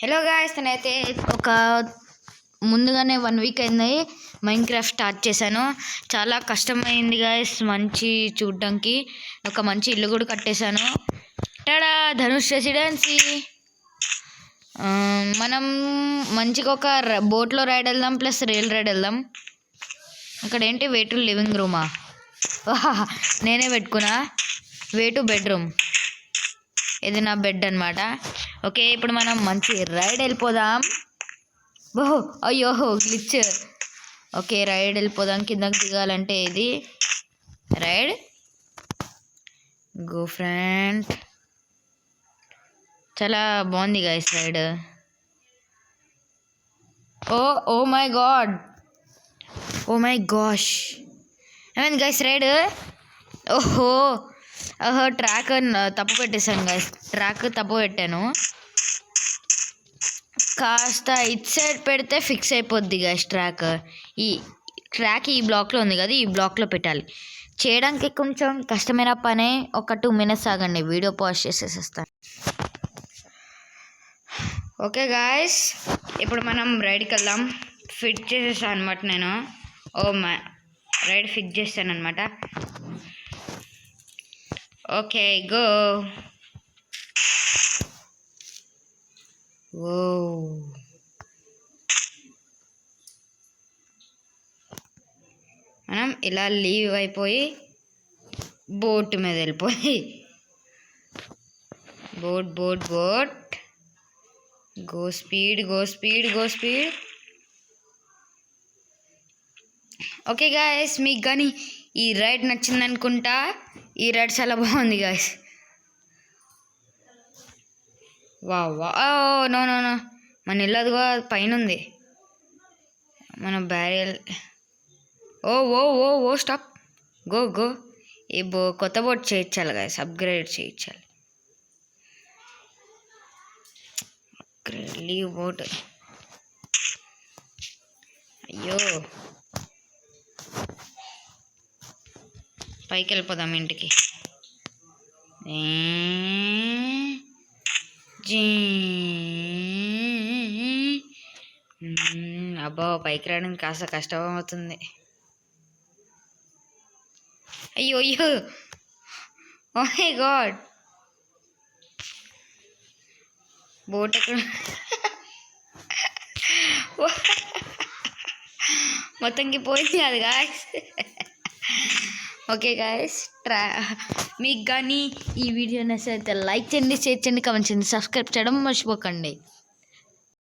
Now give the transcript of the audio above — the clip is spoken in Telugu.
హలో గాయ్స్, నేనైతే ఒక ముందుగానే 1 వీక్ అయింది మైన్క్రాఫ్ట్ స్టార్ట్ చేశాను. చాలా కష్టమైంది గాయ్స్, మంచి చూడడానికి. ఒక మంచి ఇల్లు కూడా కట్టేశాను. Ta-da, Dhanush residency. మనం మంచిగా ఒక బోట్లో రైడ్ వెళ్దాం, ప్లస్ రైల్ రైడ్ వెళ్దాం. ఇక్కడ ఏంటి వే టు లివింగ్ రూమా? నేనే పెట్టుకున్నా. Way to bedroom. ఇది నా బెడ్ అనమాట. ఓకే, ఇప్పుడు మనం మంచి రైడ్ వెళ్ళిపోదాం. ఓహో అయ్యోహో గ్లిచ్. ఓకే, రైడ్ వెళ్ళిపోదాం. కిందకి దిగాలంటే ఇది రైడ్. Go friend. చాలా బాగుంది guys ride. Oh my God, oh my gosh. ఏమైంది గైస్ రైడ్? ఓహో ట్రాక్ తప్పు పెట్టేశాను గైస్. ట్రాక్ తప్పు పెట్టాను. కాస్త ఇట్ సైడ్ పెడితే ఫిక్స్ అయిపోద్ది గైస్ ట్రాక్. ఈ ట్రాక్ ఈ బ్లాక్లో ఉంది కదా, ఈ బ్లాక్లో పెట్టాలి. చేయడానికి కొంచెం కష్టమైన పనే. ఒక 2 minutes ఆగండి, వీడియో పాజ్ చేసేస్తాను. ఓకే గాయస్, ఇప్పుడు మనం రైడ్కి వెళ్దాం. ఫిట్ చేసేసాను అనమాట నేను. మై రైడ్ ఫిట్ చేస్తాను అనమాట. Okay go. ఓ మనం ఇలా లీవ్ అయిపోయి బోట్ మీద వెళ్ళిపోయి boat boat boat go speed go speed go speed. Okay guys, మీకు కానీ ఈ రైడ్ నచ్చింది అనుకుంటా. ఈ రైడ్ చాలా బాగుంది గాయస్. వా నో నో నో, మన ఇల్లు అదిగో పైన ఉంది. మన బ్యారియల్. ఓ స్టాప్. గో. ఈ కొత్త బోట్ చేయించాలి గాయస్, అప్గ్రేడ్ చేయించాలి. Leave boat. అయ్యో, పైకి వెళ్ళిపోదాం ఇంటికి. అబ్బా, పైకి రావడానికి కాస్త కష్టం అవుతుంది. అయ్యో ఓ మై గాడ్, బోట్ ఎక్కడ? మొత్తంకి పోయింది అది గాయస్. ఓకే గాయస్, మీకు కానీ ఈ వీడియో నచ్చితే లైక్ చేయండి, షేర్ చేయండి, కామెంట్ చేయండి, సబ్స్క్రైబ్ చేయడం మర్చిపోకండి.